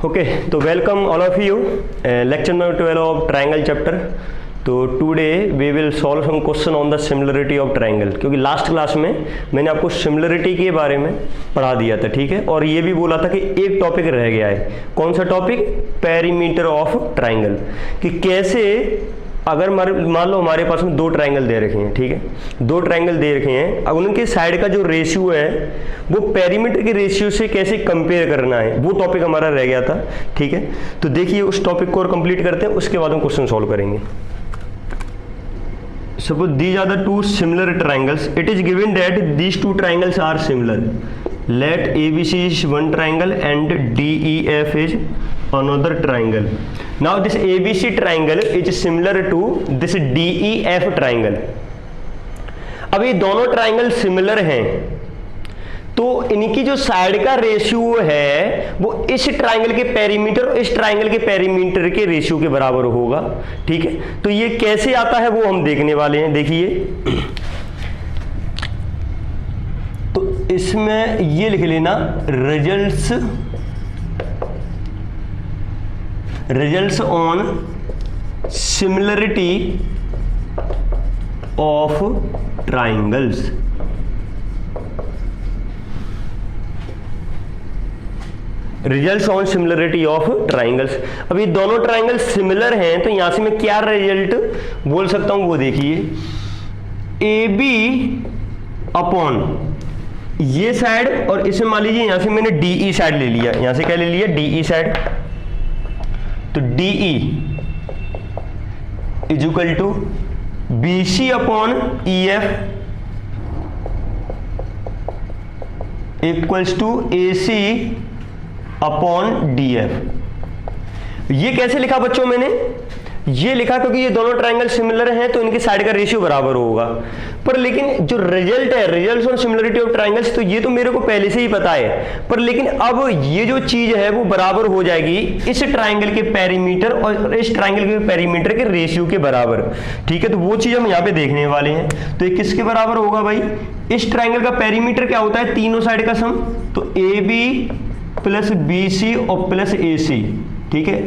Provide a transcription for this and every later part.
Okay, तो welcome all of you lecture number 12 of triangle chapter. तो today we will solve some question on the similarity of triangle, क्योंकि last class में मैंने आपको similarity के बारे में पढ़ा दिया था, ठीक है। और ये भी बोला था कि एक टॉपिक रह गया है। कौन सा टॉपिक? Perimeter of triangle. कि कैसे अगर मान लो हमारे पास में दो ट्रायंगल दे रखे हैं, ठीक है, दो ट्रायंगल दे रखे हैं, अब उनके साइड का जो रेशियो है वो पेरीमीटर के रेशियो से कैसे कंपेयर करना है, वो टॉपिक हमारा रह गया था, ठीक है। तो देखिए उस टॉपिक को और कंप्लीट करते हैं, उसके बाद हम क्वेश्चन सॉल्व करेंगे। Suppose these are the two similar triangles. It is given that these two triangles are similar. Let ABC is one triangle and DEF is another triangle. Now this ABC triangle is similar to this DEF triangle. अब ये दोनों triangle similar हैं, तो इनकी जो side का ratio है वो इस ट्राइंगल के पेरीमीटर और इस ट्राइंगल के पेरीमीटर के रेशियो के बराबर होगा, ठीक है। तो ये कैसे आता है वो हम देखने वाले हैं। देखिए, तो इसमें ये लिख लेना results on similarity of triangles. Results on similarity of triangles. अब ये दोनों ट्राइंगल सिमिलर हैं, तो यहां से मैं क्या रिजल्ट बोल सकता हूं वो देखिए। ए बी अपॉन ये साइड, और इसे मान लीजिए यहां से मैंने डीई साइड ले लिया, यहां से क्या ले लिया? DE side. तो DE is equal to B C upon E F equals to A C upon D F. ये कैसे लिखा बच्चों? मैंने ये लिखा क्योंकि ये दोनों ट्राइंगल सिमिलर हैं, तो इनकी साइड का रेशियो बराबर होगा। पर लेकिन जो रिजल्ट है, results on similarity of triangles, तो ये तो मेरे को पहले से ही पता है। पर लेकिन अब ये जो चीज है वो बराबर हो जाएगी इस ट्राइंगल के पेरीमीटर और इस ट्राइंगल के पेरीमीटर के रेशियो के बराबर, ठीक है। तो वो चीज हम यहाँ पे देखने वाले हैं। तो ये किसके बराबर होगा भाई? इस ट्राइंगल का पेरीमीटर क्या होता है? तीनों साइड का सम। तो A B plus B C और प्लस ए सी, ठीक है।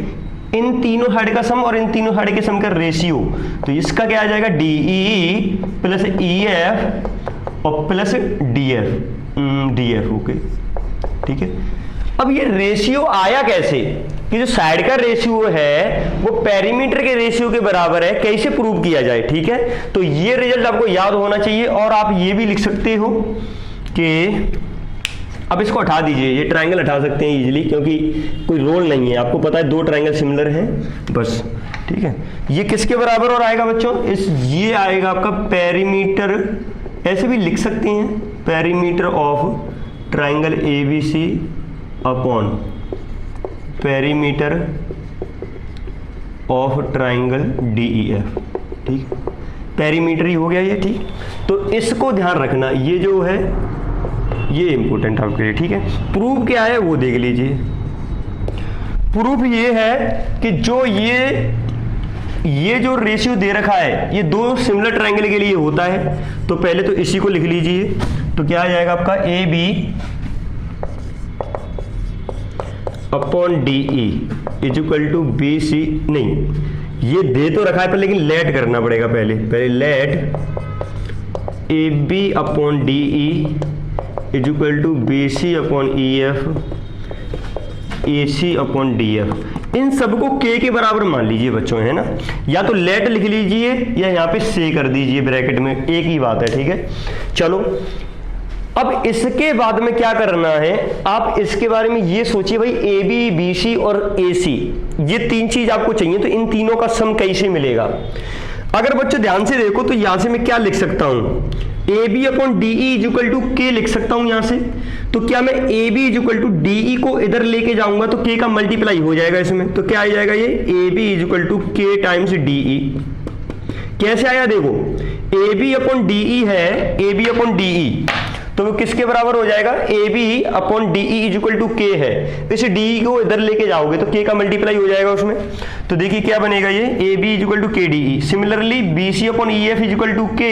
इन तीनों साइड का सम और इन तीनों साइड के सम का रेशियो, तो इसका क्या आ जाएगा? डीई प्लस ई एफ और प्लस डी एफ, ओके, ठीक है। अब ये रेशियो आया कैसे? कि जो साइड का रेशियो है वो पेरीमीटर के रेशियो के बराबर है, कैसे प्रूव किया जाए, ठीक है। तो ये रिजल्ट आपको याद होना चाहिए। और आप ये भी लिख सकते हो कि अब इसको हटा दीजिए, ये ट्रायंगल हटा सकते हैं इजीली, क्योंकि कोई रोल नहीं है। आपको पता है दो ट्रायंगल सिमिलर हैं बस, ठीक है। ये किसके बराबर और आएगा बच्चों? ये आएगा आपका पेरीमीटर, ऐसे भी लिख सकते हैं, perimeter of triangle A B C upon perimeter of triangle D E F, ठीक। पेरीमीटर ही हो गया ये, ठीक। तो इसको ध्यान रखना, ये जो है ये इंपॉर्टेंट आपके लिए, ठीक है। प्रूफ क्या है वो देख लीजिए। प्रूफ ये है कि जो ये जो रेशियो दे रखा है ये दो सिमिलर ट्रायंगल के लिए होता है। तो पहले तो इसी को लिख लीजिए। तो क्या आ जाएगा आपका? A B upon D E is equal to B C. नहीं, ये दे तो रखा है पर लेकिन लेट करना पड़ेगा। पहले let A B upon D E is equal to B C upon E F A C upon D F. इन सबको के बराबर मान लीजिए बच्चों, है ना। या तो लेट लिख लीजिए या यहाँ पे से कर दीजिए ब्रैकेट में, एक ही बात है, ठीक है। चलो, अब इसके बाद में क्या करना है, आप इसके बारे में ये सोचिए भाई। ए बी, बी सी और ए सी, ये तीन चीज आपको चाहिए, तो इन तीनों का सम कैसे मिलेगा? अगर बच्चों ध्यान से देखो तो यहां से मैं क्या लिख सकता हूं? A B upon D E is equal to K लिख सकता हूं यहां से। तो क्या मैं A B is equal to D E को इधर लेके जाऊंगा तो के का मल्टीप्लाई हो जाएगा इसमें। तो क्या आ जाएगा? ये A B is equal to K times D E. कैसे आया देखो, A B upon D E है, A B upon D E, तो वो किसके बराबर हो जाएगा? A B upon D E is equal to K है। तो इसे डी ई को इधर लेके जाओगे तो के का मल्टीप्लाई हो जाएगा उसमें। तो देखिए क्या बनेगा, ये A B is equal to K D E. Similarly B C upon E F is equal to K,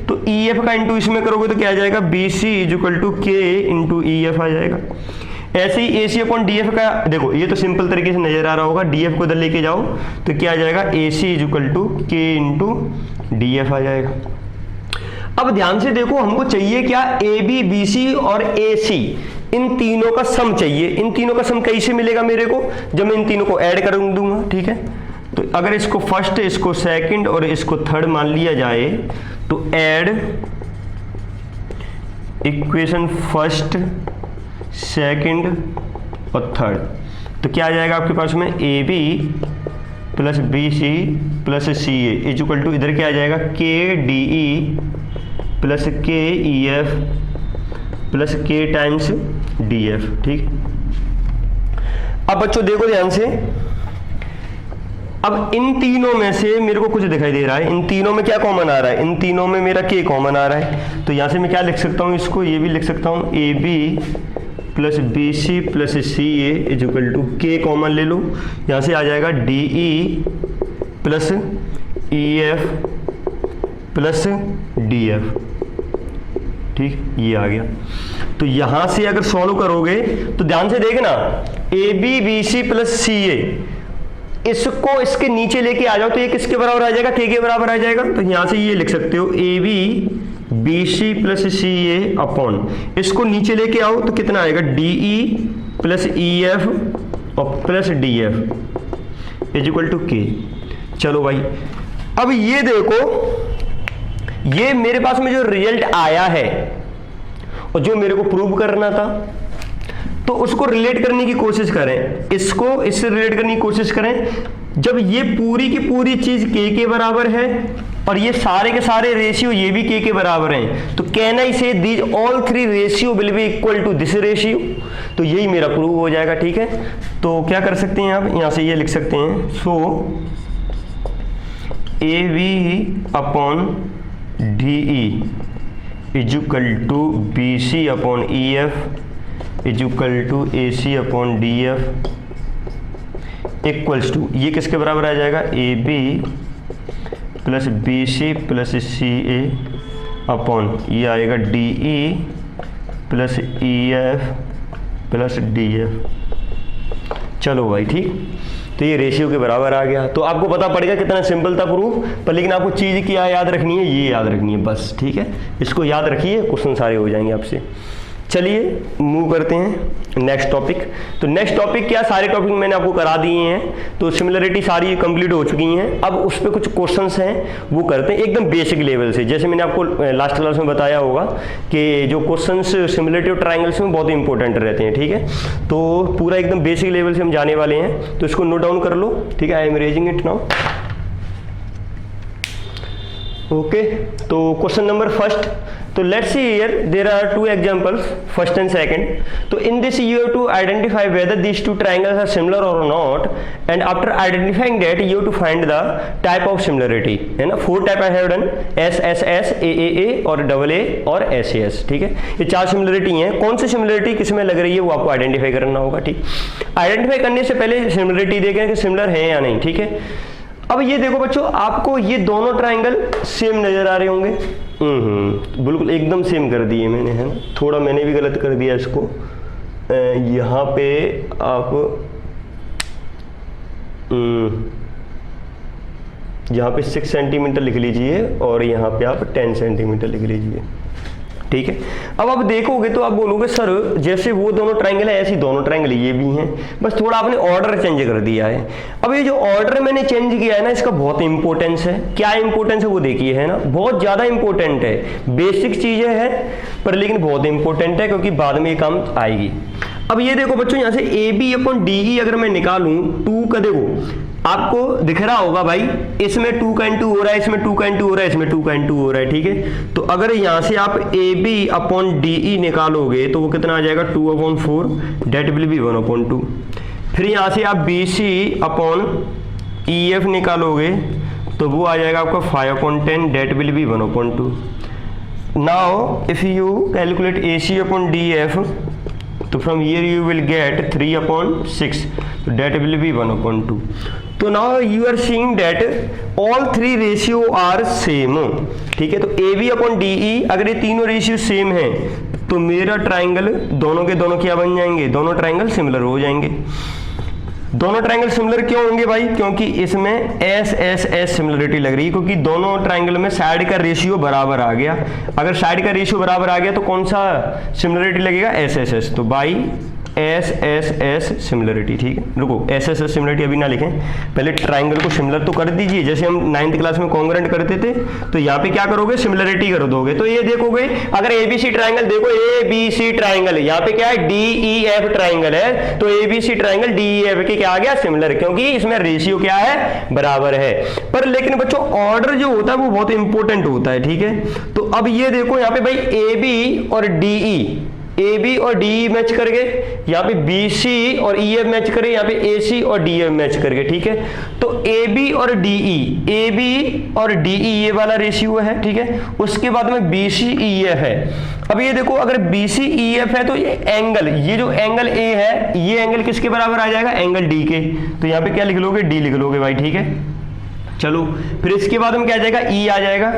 तो ई एफ का इंटू इसमें करोगे तो क्या आ जाएगा? B C is equal to K into E F आ जाएगा। ऐसे ही AC अपॉन DF का देखो, ये तो सिंपल तरीके से नजर आ रहा होगा, DF को इधर लेके जाओ तो क्या आ जाएगा, AC is equal to K into DF आ जाएगा। अब ध्यान से देखो, हमको चाहिए क्या, AB BC और AC, इन तीनों का सम चाहिए। इन तीनों का सम कैसे मिलेगा मेरे को, जब मैं इन तीनों को ऐड कर दूंगा, ठीक है। तो अगर इसको फर्स्ट, इसको सेकंड और इसको थर्ड मान लिया जाए तो ऐड इक्वेशन फर्स्ट, सेकंड और थर्ड, तो क्या आ जाएगा आपके पास में, AB plus BC plus CA is equal to, इधर क्या आ जाएगा, KDE plus KEF plus K times DF, ठीक। अब बच्चों देखो ध्यान से, अब इन तीनों में से मेरे को कुछ दिखाई दे रहा है, इन तीनों में क्या कॉमन आ रहा है, इन तीनों में मेरा K कॉमन आ रहा है, तो यहां से मैं क्या लिख सकता हूं, इसको ये भी लिख सकता हूं, AB plus BC plus CA is equal to K common ले लो, यहां से आ जाएगा DE plus EF plus DF, ठीक, ये आ गया। तो यहां से अगर सॉल्व करोगे तो ध्यान से देखना, AB BC प्लस CA, इसको इसके नीचे लेके आ जाओ तो ये किसके बराबर आ जाएगा, K के बराबर आ जाएगा। तो यहां से ये लिख सकते हो AB BC plus CA upon, इसको नीचे लेके आओ तो कितना आएगा, DE प्लस EF और plus DF is equal to K। चलो भाई, अब ये देखो, ये मेरे पास में जो रिजल्ट आया है और जो मेरे को प्रूव करना था, तो उसको रिलेट करने की कोशिश करें, इसको इससे रिलेट करने की कोशिश करें। जब ये पूरी की पूरी चीज K के बराबर है और ये सारे के सारे रेशियो ये भी K के बराबर हैं, तो can I say these all three ratio will be equal to this ratio, तो यही मेरा प्रूव हो जाएगा, ठीक है। तो क्या कर सकते हैं आप, यहां से ये लिख सकते हैं, so AB upon DE is equal to BC upon EF is equal to AC upon DF equals to, ये किसके बराबर आ जाएगा, AB plus BC plus CA upon, ये आएगा DE plus EF plus DF। चलो भाई, ठीक, तो ये रेशियो के बराबर आ गया। तो आपको पता पड़ेगा कितना सिंपल था प्रूफ, पर लेकिन आपको चीज़ क्या याद रखनी है, ये याद रखनी है बस, ठीक है। इसको याद रखिए, क्वेश्चन सारे हो जाएंगे आपसे। चलिए मूव करते हैं नेक्स्ट टॉपिक। तो नेक्स्ट टॉपिक क्या, सारे टॉपिक मैंने आपको करा दिए हैं, तो सिमिलरिटी सारी कंप्लीट हो चुकी हैं। अब उस पर कुछ क्वेश्चंस हैं वो करते हैं एकदम बेसिक लेवल से। जैसे मैंने आपको लास्ट क्लास में बताया होगा कि जो क्वेश्चंस सिमिलरिटी और ट्रायंगल्स में बहुत इंपॉर्टेंट रहते हैं, ठीक है। तो पूरा एकदम बेसिक लेवल से हम जाने वाले हैं, तो इसको नोट डाउन कर लो, ठीक है। I am raising it now. Okay, तो क्वेश्चन नंबर फर्स्ट, तो let's see here, there are two examples, first and second. So in this you have to identify whether these two triangles are similar or not, and after identifying that you have to find the type of similarity, है ना। 4 type I have done, SSS, AAA और AA और SAS, ठीक है। ये 4 similarity हैं, कौन सी similarity किस में लग रही है वो आपको आइडेंटिफाई करना होगा, ठीक। आइडेंटिफाई करने से पहले सिमिलरिटी देखें कि सिमिलर है या नहीं, ठीक है। अब ये देखो बच्चों, आपको ये दोनों ट्राइंगल सेम नजर आ रहे होंगे, बिल्कुल एकदम सेम कर दिए मैंने, है ना। थोड़ा मैंने भी गलत कर दिया इसको, यहाँ पे आप यहाँ पे 6 सेंटीमीटर लिख लीजिए और यहाँ पे आप 10 सेंटीमीटर लिख लीजिए, ठीक है। अब आप देखोगे तो आप बोलोगे सर जैसे वो दोनों ट्रायंगल है ऐसे दोनों ट्रायंगल ये भी हैं, बस थोड़ा आपने ऑर्डर चेंज कर दिया है। अब ये जो ऑर्डर मैंने चेंज किया है ना, इसका बहुत इंपॉर्टेंस है। क्या इंपॉर्टेंस है वो देखिए, है ना, बहुत ज्यादा इंपॉर्टेंट है। बेसिक चीजें हैं पर लेकिन बहुत इंपॉर्टेंट है क्योंकि बाद में ये काम आएगी। अब ये देखो बच्चों, यहाँ से AB अपॉन DE अगर मैं निकालूं 2 का, देखो आपको दिख रहा होगा भाई, इसमें 2 का इंटू हो रहा है, इसमें 2 का इंटू हो रहा है, इसमें 2 का इंटू हो रहा है, ठीक है। तो अगर यहाँ से आप AB अपॉन DE निकालोगे तो वो कितना आ जाएगा, 2 upon 4, that will be 1 upon 2। फिर यहाँ से आप BC अपॉन EF निकालोगे तो वो आ जाएगा आपका 5 upon 10, that will be 1 upon 2। Now if you calculate AC upon DF, तो from here you will get 3 upon 6, तो डेट विल बी 1 अपॉन 2। तो now you are seeing that all 3 ratio are same, ठीक है। तो AB upon DE, अगर ये तीनों ratio same हैं तो मेरा ट्राइंगल दोनों के दोनों क्या बन जाएंगे, दोनों ट्राइंगल सिमिलर हो जाएंगे। दोनों ट्राइंगल सिमिलर क्यों होंगे भाई, क्योंकि इसमें एस एस एस सिमिलरिटी लग रही है, क्योंकि दोनों ट्राइंगल में साइड का रेशियो बराबर आ गया। अगर साइड का रेशियो बराबर आ गया तो कौन सा सिमिलरिटी लगेगा, एस एस एस। तो by S S S similarity, ठीक है। रुको, एस एस एस सिमिलरिटी अभी ना लिखें, पहले ट्राइंगल को सिमिलर तो कर दीजिए, जैसे हम 9th क्लास में कॉन्ग्रुएंट करते थे। तो यहाँ पे क्या करोगे, सिमिलरिटी कर दोगे। तो ये देखोगे, अगर एबीसी ट्राइंगल देखो, एबीसी ट्राइंगल, यहाँ पे क्या है, डीईएफ ट्राइंगल है, तो एबीसी ट्राइंगल डीईएफ के क्या आ गया, सिमिलर, क्योंकि इसमें रेशियो क्या है, बराबर है। पर लेकिन बच्चों ऑर्डर जो होता है वो बहुत इंपॉर्टेंट होता है, ठीक है। तो अब ये देखो यहाँ पे भाई ए बी और डीई, ए बी और डी मैच कर गए, यहाँ पे बी सी और ई एफ मैच करे, यहाँ पे ए सी और डी एफ मैच करके, ठीक है। तो ए बी और डीई, ए बी और डीई ये वाला रेशियो है, ठीक है। उसके बाद में बी सी ई एफ है। अब ये देखो, अगर बी सी ई एफ है तो ये एंगल, ये जो एंगल ए है, ये एंगल किसके बराबर आ जाएगा, एंगल डी के। तो यहाँ पे क्या लिख लोगे, डी लिख लोगे भाई, ठीक है। चलो फिर इसके बाद में क्या आ जाएगा, ई आ जाएगा,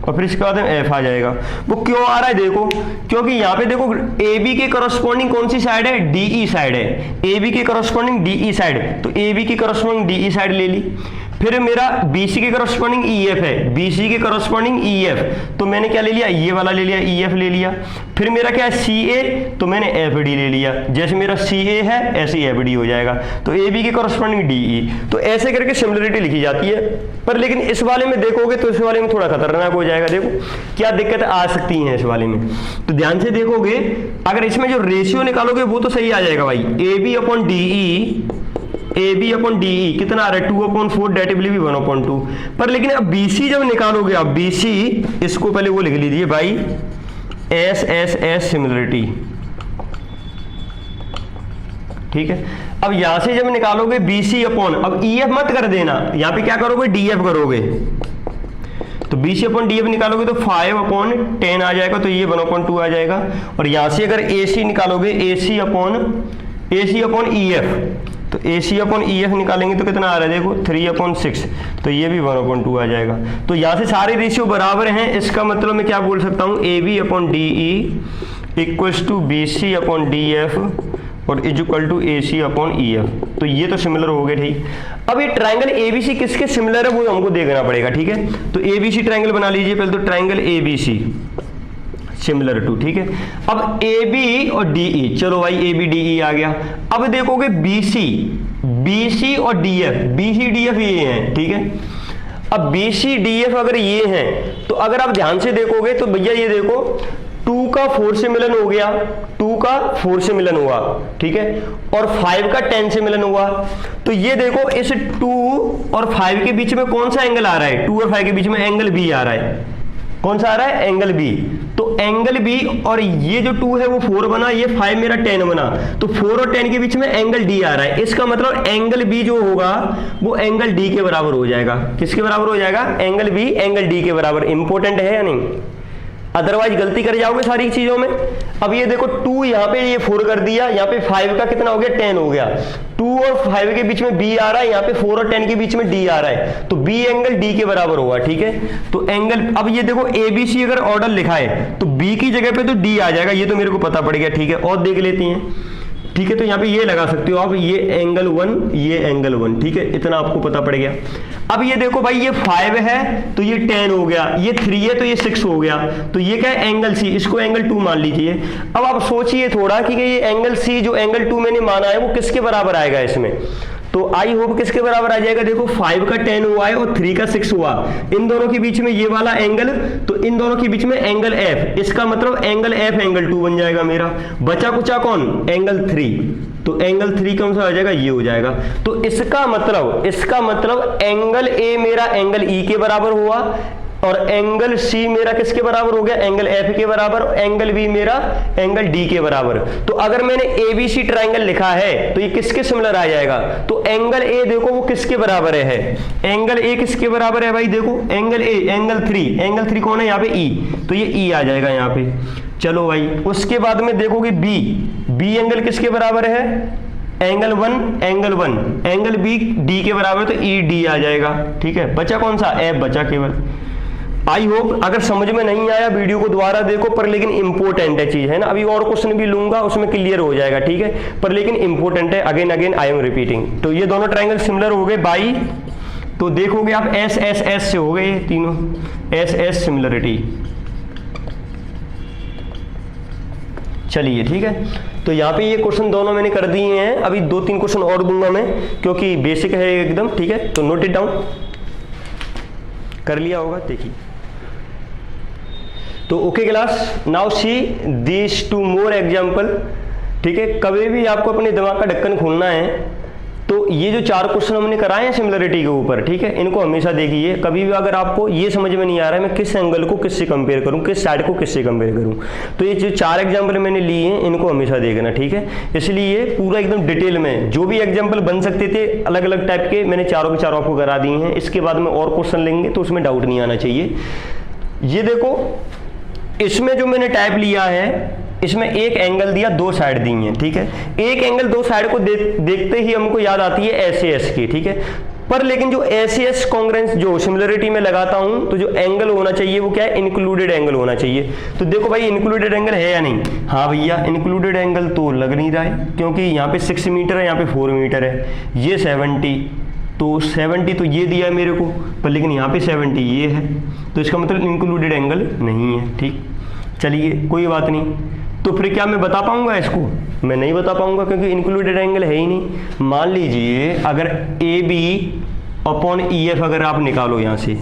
और फिर इसके बाद में एफ आ जाएगा। वो क्यों आ रहा है देखो, क्योंकि यहाँ पे देखो ए बी के करस्पॉन्डिंग कौन सी साइड है, डीई साइड है। ए बी के करस्पॉन्डिंग डीई साइड, तो ए बी की करस्पॉन्डिंग डीई साइड ले ली। फिर मेरा बीसी के करस्पॉन्डिंग ईएफ है, बीसी के करस्पॉन्डिंग ईएफ, तो मैंने क्या ले लिया, ये वाला ले लिया, ईएफ ले लिया। फिर मेरा क्या है, सीए, तो मैंने एफडी ले लिया। जैसे मेरा सीए है ऐसे ही एफडी हो जाएगा। तो एबी के करस्पॉन्डिंग डीई, तो ऐसे करके सिमिलरिटी लिखी जाती है। पर लेकिन इस वाले में देखोगे तो इस वाले में थोड़ा खतरनाक हो जाएगा। देखो क्या दिक्कत आ सकती है इस वाले में, तो ध्यान से देखोगे, अगर इसमें जो रेशियो निकालोगे वो तो सही आ जाएगा भाई, A B upon DE, A B upon DE कितना आ रहा है, 2/4, डेटिवली भी 1/2। पर लेकिन अब बीसी जब निकालोगे, अब बीसी, इसको पहले वो लिख लीजिए भाई, एस एस एस सिमिलरिटी, ठीक है। अब यहां से जब निकालोगे बीसी अपॉन, अब ईएफ मत कर देना, यहां पे क्या करोगे, डीएफ करोगे। तो बीसी अपॉन डीएफ निकालोगे तो 5/10 आ जाएगा, तो ये 1/2 आ जाएगा। और यहां से अगर एसी निकालोगे, एसी अपॉन ईएफ, तो AC अपॉन EF निकालेंगे तो कितना आ रहा है, देखो 3/6, तो ये भी 1/2 आ जाएगा। तो यहाँ से सारे रेशियो बराबर हैं, इसका मतलब मैं क्या बोल सकता हूँ, AB upon DE equals to BC upon DF और is equal to AC upon EF। तो ये तो सिमिलर हो गए, ठीक। अब ये ट्राइंगल ABC किसके सिमिलर है वो हमको देखना पड़ेगा, ठीक है। तो ABC ट्राइंगल बना लीजिए पहले, तो ट्राइंगल ABC सिमिलर टू, ठीक है। अब ए बी और डीई, चलो भाई ए बी डीई आ गया। अब देखोगे बीसी और डीएफ, बीसी डीएफ ये हैं, ठीक है। अब बीसी डीएफ अगर ये हैं, तो अगर आप ध्यान से देखोगे तो भैया ये देखो 2 का 4 से मिलन हो गया, 2 का 4 से मिलन हुआ, ठीक है। और 5 का 10 से मिलन हुआ। तो ये देखो इस 2 और 5 के बीच में कौन सा एंगल आ रहा है, 2 और 5 के बीच में एंगल बी आ रहा है। कौन सा आ रहा है, एंगल बी। तो एंगल बी, और ये जो 2 है वो 4 बना, ये 5 मेरा 10 बना, तो 4 और 10 के बीच में एंगल डी आ रहा है। इसका मतलब एंगल बी जो होगा वो एंगल डी के बराबर हो जाएगा। किसके बराबर हो जाएगा, एंगल बी एंगल डी के बराबर। इंपॉर्टेंट है या नहीं, अदरवाइज गलती कर जाओगे सारी चीजों में। अब ये देखो 2 यहाँ पे ये 4 कर दिया, यहाँ पे 5 का कितना हो गया, 10 हो गया। 2 और 5 के बीच में बी आ रहा है, यहाँ पे 4 और 10 के बीच में डी आ रहा है, तो बी एंगल डी के बराबर होगा, ठीक है। तो एंगल, अब ये देखो एबीसी अगर ऑर्डर लिखा है तो बी की जगह पे तो डी आ जाएगा, ये तो मेरे को पता पड़ गया, ठीक है। और देख लेती हैं, ठीक है। तो यहाँ पे ये लगा सकते हो आप, ये एंगल 1, ये एंगल 1, ठीक है। इतना आपको पता पड़ गया। अब ये देखो भाई, ये 5 है तो ये 10 हो गया, ये 3 है तो ये 6 हो गया, तो ये क्या है, एंगल सी, इसको एंगल 2 मान लीजिए। अब आप सोचिए थोड़ा कि ये एंगल सी जो एंगल 2 मैंने माना है वो किसके बराबर आएगा इसमें। तो आई होप किसके बराबर आ जाएगा, देखो 5 का 10 हुआ है और 3 का 6 हुआ, इन दोनों के बीच में ये वाला एंगल, तो इन दोनों के बीच में एंगल एफ, इसका मतलब एंगल एफ एंगल 2 बन जाएगा मेरा। बचा कुचा कौन, एंगल 3, तो एंगल 3 कौन सा आ जाएगा, ये हो जाएगा। तो इसका मतलब एंगल ए मेरा एंगल ई के बराबर हुआ, और एंगल सी मेरा किसके बराबर हो गया, एंगल एफ के बराबर, एंगल बी मेरा एंगल डी के बराबर। तो अगर मैंने एबीसी ट्राइंगल लिखा है तो ये किसके सिमिलर आ जाएगा, तो एंगल ए देखो वो किसके बराबर है, एंगल ए किसके बराबर है भाई, देखो एंगल ए एंगल 3, एंगल 3 कौन है यहाँ पे, ई, तो ये ई आ जाएगा यहाँ पे। चलो भाई, उसके बाद में देखोगे बी एंगल किसके बराबर है, एंगल 1 एंगल बी डी के बराबर, तो ई डी आ जाएगा, ठीक है। बचा कौन सा, एफ बचा केवल। आई होप अगर समझ में नहीं आया वीडियो को दोबारा देखो, पर लेकिन इंपॉर्टेंट है चीज, है ना। अभी और क्वेश्चन भी लूंगा उसमें क्लियर हो जाएगा, ठीक है, पर लेकिन इंपॉर्टेंट है, again again I am repeating. तो ये दोनों ट्रायंगल सिमिलर हो गए बाई, तो देखोगे आप एस एस एस से हो गए तीनों, एस एस सिमिलरिटी। चलिए ठीक है, तो यहाँ पे ये क्वेश्चन दोनों मैंने कर दिए हैं, अभी 2-3 क्वेश्चन और दूंगा मैं क्योंकि बेसिक है एकदम, ठीक है। तो नोट इट डाउन, कर लिया होगा, देखिए। तो okay class, now see this 2 more example, ठीक है। कभी भी आपको अपने दिमाग का ढक्कन खोलना है तो ये जो 4 क्वेश्चन हमने कराए हैं सिमिलरिटी के ऊपर, ठीक है, इनको हमेशा देखिए। कभी भी अगर आपको ये समझ में नहीं आ रहा है मैं किस एंगल को किससे कंपेयर करूं, किस साइड को किससे कंपेयर करूं, तो ये जो 4 एग्जाम्पल मैंने लिए हैं इनको हमेशा देखना, ठीक है। इसलिए पूरा एकदम डिटेल में जो भी एग्जाम्पल बन सकते थे अलग अलग टाइप के, मैंने चारों के चारों आपको करा दिए हैं। इसके बाद में और क्वेश्चन लेंगे तो उसमें डाउट नहीं आना चाहिए। ये देखो, इसमें जो मैंने टाइप लिया है, इसमें एक एंगल दिया, 2 साइड दी हैं, ठीक है। एक एंगल 2 साइड को देखते ही हमको याद आती है एस की, ठीक है। पर लेकिन जो एस कॉन्ग्रेंस जो सिमिलरिटी में लगाता हूं तो जो एंगल होना चाहिए वो क्या है, इंक्लूडेड एंगल होना चाहिए। तो देखो भाई इंक्लूडेड एंगल है या नहीं, हाँ भैया इंक्लूडेड एंगल तो लग नहीं रहा है क्योंकि यहाँ पे 6 मीटर है, यहाँ पे 4 मीटर है, ये 70, तो 70 तो ये दिया है मेरे को, पर लेकिन यहाँ पे 70 ये है, तो इसका मतलब इंक्लूडेड एंगल नहीं है, ठीक। चलिए कोई बात नहीं, तो फिर क्या मैं बता पाऊंगा इसको, मैं नहीं बता पाऊंगा क्योंकि इंक्लूडेड एंगल है ही नहीं। मान लीजिए अगर A B upon E F अगर आप निकालो यहाँ से,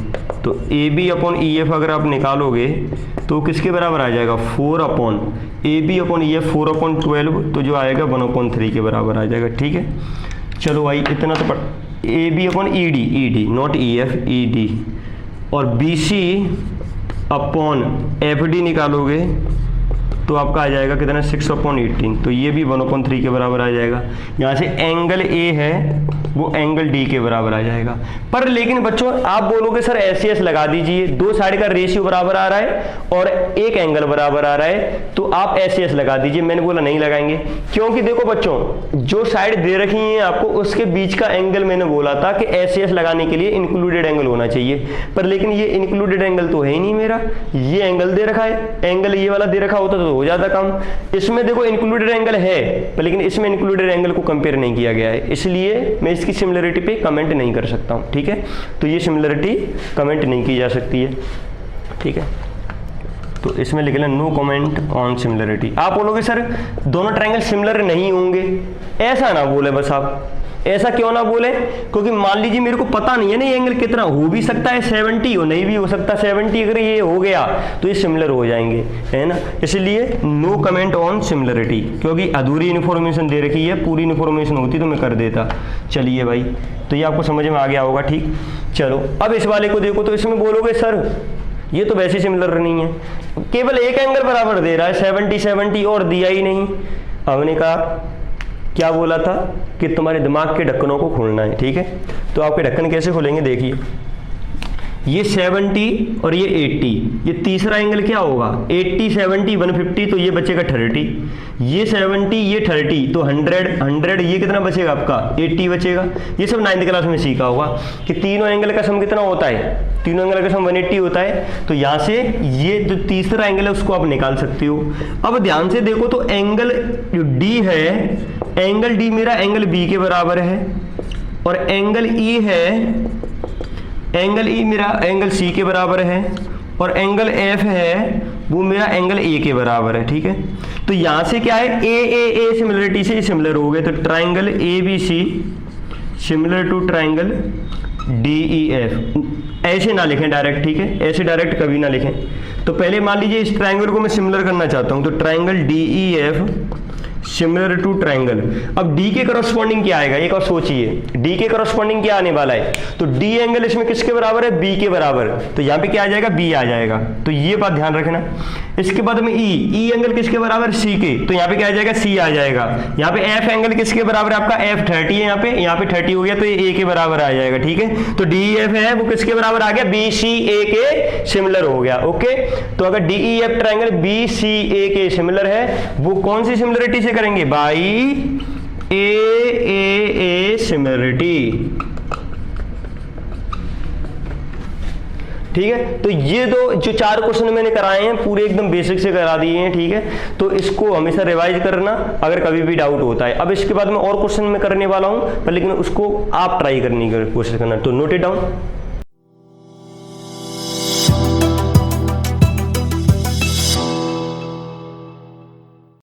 तो A B upon E F अगर आप निकालोगे तो किसके बराबर आ जाएगा, 4 upon A B upon E F 4 upon 12, तो जो आएगा 1/3 के बराबर आ जाएगा, ठीक है। चलो भाई इतना तो पढ़, A B upon E D not E F, E D, और B C upon F D निकालोगे तो आपका आ जाएगा कितना, 6/18, तो ये भी 1/3 के बराबर आ जाएगा। यहाँ से एंगल ए है वो एंगल डी के बराबर आ जाएगा। पर लेकिन बच्चों आप बोलोगे सर एस लगा दीजिए, 2 साइड का रेशियो बराबर आ रहा है और एक एंगल बराबर आ रहा है, तो आप एस लगा दीजिए। मैंने बोला नहीं लगाएंगे, क्योंकि देखो बच्चों जो साइड दे रखी है आपको उसके बीच का एंगल मैंने बोला था कि एस लगाने के लिए इंक्लूडेड एंगल होना चाहिए, पर लेकिन ये इंक्लूडेड एंगल तो है ही नहीं मेरा, ये एंगल दे रखा है, एंगल ये वाला दे रखा होता तो हो जाता काम। इसमें देखो इंक्लूडेड एंगल है पर लेकिन इसमें इंक्लूडेड एंगल को कंपेयर नहीं किया गया है, इसलिए मैं इसकी सिमिलरिटी पे कमेंट नहीं कर सकता हूं, ठीक है। तो ये सिमिलरिटी कमेंट नहीं की जा सकती है, ठीक है। तो इसमें लिख लें नो कमेंट ऑन सिमिलरिटी। आप बोलोगे सर दोनों ट्रायंगल सिमिलर नहीं होंगे, ऐसा ना बोले बस आप, ऐसा क्यों ना बोले, क्योंकि मान लीजिए मेरे को पता नहीं है ना ये एंगल कितना, हो भी सकता है 70 हो, नहीं भी हो सकता 70, अगर ये हो गया तो ये सिमिलर हो जाएंगे, है ना। इसलिए नो कमेंट ऑन सिमिलरिटी, क्योंकि अधूरी इन्फॉर्मेशन दे रखी है, पूरी इन्फॉर्मेशन होती तो मैं कर देता। चलिए भाई, तो ये आपको समझ में आ गया होगा, ठीक। चलो अब इस वाले को देखो, तो इसमें बोलोगे सर ये तो वैसे सिमिलर नहीं है, केवल एक एंगल बराबर दे रहा है 70 और दिया ही नहीं। हमने कहा क्या बोला था कि तुम्हारे दिमाग के ढक्कनों को खोलना है, ठीक है। तो आपके ढक्कन कैसे खोलेंगे, देखिए ये 70 और ये 80, ये तीसरा एंगल क्या होगा 80 70 150, तो ये बचेगा 30, ये 70 ये 30, तो 100 ये कितना बचेगा आपका 80 बचेगा। ये सब 9th क्लास में सीखा होगा कि तीनों एंगल का सम कितना होता है, तीनों एंगल का सम 180 होता है। तो यहाँ से ये जो तीसरा एंगल है उसको आप निकाल सकते हो। अब ध्यान से देखो तो एंगल जो डी है, एंगल डी मेरा एंगल बी के बराबर है, और एंगल ई है, एंगल ई मेरा एंगल सी के बराबर है, और एंगल एफ है वो मेरा एंगल ए के बराबर है, ठीक है। तो यहां से क्या है ए सिमिलरिटी से सिमिलर हो गए, तो triangle A B C similar to triangle D E F. ऐसे ना लिखें डायरेक्ट, ठीक है, ऐसे डायरेक्ट कभी ना लिखें। तो पहले मान लीजिए इस ट्राइंगल को मैं सिमिलर करना चाहता हूं, तो triangle D E F similar to triangle. अब डी के करस्पॉन्डिंग क्या आएगा, एक और सोचिए, डी के करस्पॉन्डिंग क्या आने वाला है, तो डी एंगल इसमें किसके बराबर है, बी के बराबर, तो यहाँ पे क्या आ जाएगा बी आ जाएगा, तो ये बात ध्यान रखना। इसके बाद में ई एंगल किसके बराबर सी के, तो यहाँ पे क्या आ जाएगा सी आ जाएगा। यहाँ पे एफ एंगल किसके बराबर है आपका, एफ 30 है, यहाँ पे 30 हो गया, तो ये ए के बराबर आ जाएगा, ठीक है। तो डी एफ है वो किसके बराबर आ गया, बी सी ए के सिमिलर हो गया, ओके। तो अगर D E F triangle B C A के सिमिलर है, वो कौन सी सिमिलरिटी से करेंगे, बाई ए सिमिलरिटी, ठीक है। तो ये दो जो 4 क्वेश्चन मैंने कराए हैं पूरे एकदम बेसिक से करा दिए हैं, ठीक है। तो इसको हमेशा रिवाइज करना अगर कभी भी डाउट होता है। अब इसके बाद मैं और क्वेश्चन में करने वाला हूं, पर लेकिन उसको आप ट्राई करने की कोशिश करना, तो नोट इट डाउन।